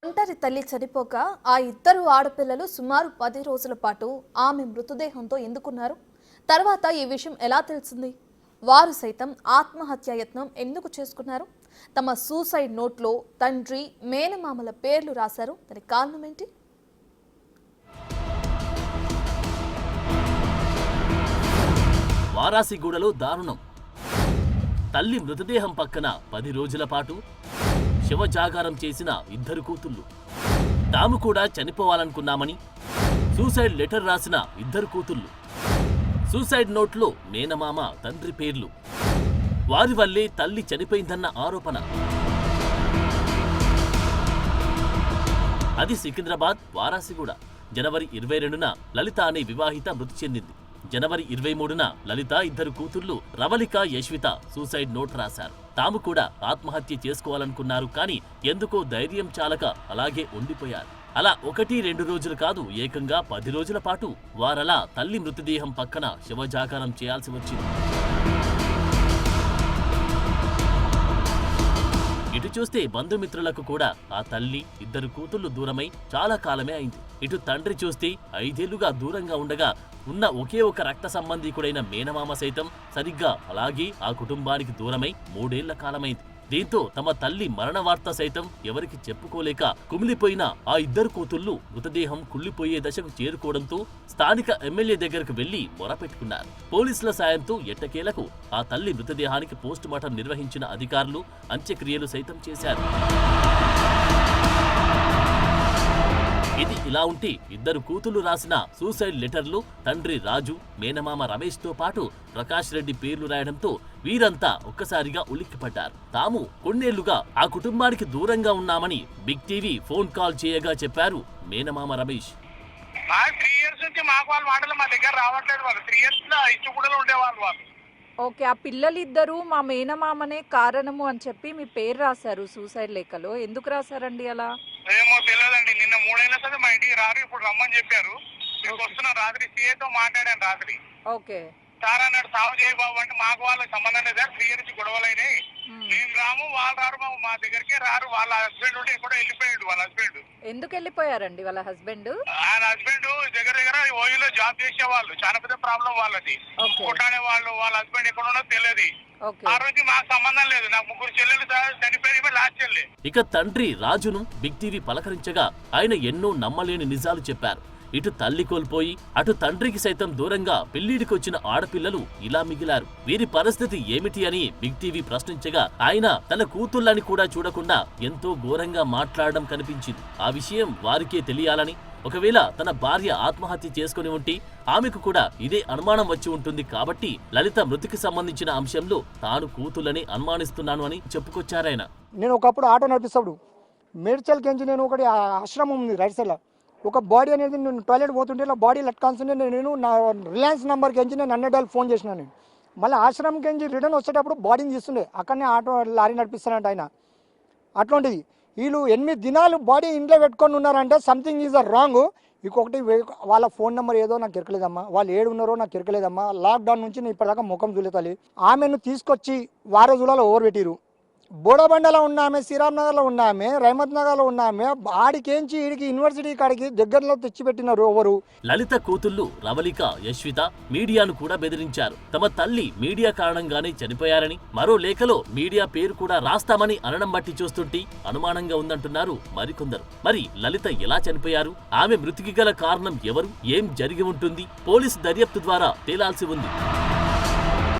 ఒంటరి తల్లి చనిపోక ఆ ఇద్దరు ఆడపిల్లలు సుమారు 10 రోజుల పాటు ఆమె మృతదేహంతో ఎందుకున్నారు? తర్వాత ఈ విషయం ఎలా తెలిసింది? వారు సైతం ఆత్మహత్య యత్నం ఎందుకు చేసుకున్నారు? తమ సూసైడ్ నోట్లో తండ్రి మేనమామల పేర్లు రాశారు. దానికి కారణం ఏంటి? వారాసిగూడలో దారుణం. తల్లి మృతదేహం పక్కన 10 రోజుల పాటు శవజాగారం చేసిన ఇద్దరు కూతుళ్ళు. తాము కూడా చనిపోవాలనుకున్నామని సూసైడ్ లెటర్ రాసిన ఇద్దరు కూతుళ్ళు. సూసైడ్ నోట్లో మేనమామ తండ్రి పేర్లు. వారి వల్లే తల్లి చనిపోయిందన్న ఆరోపణ. అది సికింద్రాబాద్ వారాసిగూడ. జనవరి 22న లలిత అనే వివాహిత మృతి చెందింది. జనవరి 23న లలిత ఇద్దరు కూతుళ్లు రవళిక, యశ్విత సూసైడ్ నోట్ రాశారు. తాము కూడా ఆత్మహత్య చేసుకోవాలనుకున్నారు. కానీ ఎందుకో ధైర్యం చాలక అలాగే ఉండిపోయారు. అలా 1-2 రోజులు కాదు, ఏకంగా 10 రోజుల పాటు వారలా తల్లి మృతదేహం పక్కన శవజాగారం చేయాల్సి వచ్చింది. ఇటు చూస్తే బంధుమిత్రులకు కూడా ఆ తల్లి, ఇద్దరు కూతుళ్లు దూరమై చాలా కాలమే అయింది. ఇటు తండ్రి చూస్తే 5 ఏళ్లుగా దూరంగా ఉండగా ఉన్న ఒకే ఒక రక్త సంబంధీకుడైన మేనమామ సైతం సరిగ్గా అలాగే ఆ కుటుంబానికి దూరమై 3 ఏళ్ల కాలమైంది. దీంతో తమ తల్లి మరణ వార్త సైతం ఎవరికి చెప్పుకోలేక కుమిలిపోయిన ఆ ఇద్దరు కూతుళ్లు మృతదేహం కుళ్లిపోయే దశకు చేరుకోవడంతో స్థానిక ఎమ్మెల్యే దగ్గరకు వెళ్లి మొరపెట్టుకున్నారు. పోలీసుల సాయంతో ఎట్టకేలకు ఆ తల్లి మృతదేహానికి పోస్టుమార్టం నిర్వహించిన అధికారులు అంత్యక్రియలు సైతం చేశారు. ఇది ఇలా ఉంటే ఇద్దరు కూతుళ్లు రాసిన సూసైడ్ లెటర్లు తండ్రి రాజు, మేనమామ రమేష్ తో పాటు ప్రకాష్ రెడ్డి పేర్లు రాయడంతో వీరంతా ఒక్కసారిగా ఉలిక్కిపడ్డారు. తాము కొన్నేళ్లుగా ఆ కుటుంబానికి దూరంగా ఉన్నామని బిగ్ టీవీ ఫోన్ కాల్ చేయగా చెప్పారు మేనమామ రమేష్. 3 years నుంచి మాకు వాళ్ళ మాటలు మా దగ్గర రావట్లేదు. వాళ్ళు 3 years లో ఇచ్చుకూడలో ఉండేవాళ్ళు వాళ్ళు. ఓకే, ఆ పిల్లలిద్దరూ మా మేనమామనే కారణము అని చెప్పి మీ పేరు రాశారు సూసైడ్ లేఖలో. ఎందుకు రాశారండి అలా? ఏమో తెలియదండి. నిన్న 3 ఏళ్ళ సరే మా ఇంటికి రారు, ఇప్పుడు రమ్మని చెప్పారు. మీకు వస్తున్న రాత్రి సీఏతో మాట్లాడాను రాత్రి. ఓకే సార్ అన్నాడు సాగు చేయ బాబు అంటే మాకు వాళ్ళకి సంబంధం లేదు సార్, 3 years నుంచి గొడవలైనాయి, మేము రాము వాళ్ళు రారు, మా దగ్గరికే రారు. వాళ్ళ హస్బెండ్ ఉంటే ఎక్కడో వెళ్ళిపోయాడు. వాళ్ళ హస్బెండ్ ఎందుకు వెళ్ళిపోయారండి? వాళ్ళ హస్బెండ్ ఆయన హస్బెండ్ దగ్గర ఓయూలో జాబ్ చేసేవాళ్ళు. చాలా పెద్ద ప్రాబ్లం వాళ్ళది. కొట్టాడే వాళ్ళు. వాళ్ళ హస్బెండ్ ఎక్కడ ఉన్నదో తెలియదు. ఆ రోజు మాకు సంబంధం లేదు. నాకు 3 చెల్లెలు చనిపోయి లాస్ట్ చెల్లి. ఇక తండ్రి రాజును బిగ్ టీవీ పలకరించగా ఆయన ఎన్నో నమ్మలేని నిజాలు చెప్పారు. ఇటు తల్లి కోల్పోయి అటు తండ్రికి సైతం దూరంగా పెళ్లిడికొచ్చిన ఆడపిల్లలు ఇలా మిగిలారు. వీరి పరిస్థితి ఏమిటి అని బిగ్ టీవీ ప్రశ్నించగా ఆయన తన కూతుళ్ళని కూడా చూడకుండా ఎంతో ఘోరంగా మాట్లాడడం కనిపించింది. ఆ విషయం వారికే తెలియాలని, ఒకవేళ తన భార్య ఆత్మహత్య చేసుకుని ఉంటే ఆమెకు కూడా ఇదే అనుమానం వచ్చి ఉంటుంది కాబట్టి లలిత మృతికి సంబంధించిన అంశంలో తాను కూతుళ్ళని అనుమానిస్తున్నాను అని చెప్పుకొచ్చారాయన. నేను ఒకప్పుడు ఆటో నడిపిస్తాడు మేడ్చల్ కెంచి నేను ఒకటి ఆశ్రమం ఉంది రైట్ సైడ్ లో ఒక బాడీ అనేది నేను టాయిలెట్ పోతుంటే ఇలా బాడీ లట్కాల్సిందే. నేను నా రిలయన్స్ నెంబర్కి ఎంచి నేను 100 ఫోన్ చేసినా. నేను మళ్ళీ ఆశ్రమంకి ఎంచి రిటర్న్ వచ్చేటప్పుడు బాడీని తీస్తుండే. అక్కడనే ఆటో లారీ నడిపిస్తానంట ఆయన. అట్లాంటిది వీళ్ళు 8 దినాలు బాడీ ఇంట్లో పెట్టుకొని ఉన్నారంటే సంథింగ్ ఈజ్ రాంగ్. ఇంకొకటి వాళ్ళ ఫోన్ నెంబర్ ఏదో నాకు ఎరకలేదమ్మా, వాళ్ళు ఏడు ఉన్నారో నాకు ఎరకలేదమ్మా. లాక్డౌన్ నుంచి నేను ఇప్పటిదాకా ముఖం చూలేతాలి. ఆమెను తీసుకొచ్చి వారజులలో ఓవర్ పెట్టిరు. బోడబండలో ఉన్నామే, శ్రీరామ్ నగర్లో ఉన్నామే, రహమత్ నగర్లో ఉన్నామే. ఆడికేంచి ఈడికి యూనివర్సిటీ కాడికి దగ్గరలో తెచ్చిపెట్టినారు ఎవరు. లలిత కూతుళ్లు రవళిక, యశ్విత మీడియాను కూడా బెదిరించారు. తమ తల్లి మీడియా కారణంగానే చనిపోయారని, మరో లేఖలో మీడియా పేరు కూడా రాస్తామని అనడం బట్టి చూస్తుంటే అనుమానంగా ఉందంటున్నారు మరికొందరు. మరి లలిత ఎలా చనిపోయారు? ఆమె మృతికి గల కారణం ఎవరు? ఏం జరిగి ఉంటుంది? పోలీసు దర్యాప్తు ద్వారా తేలాల్సి ఉంది.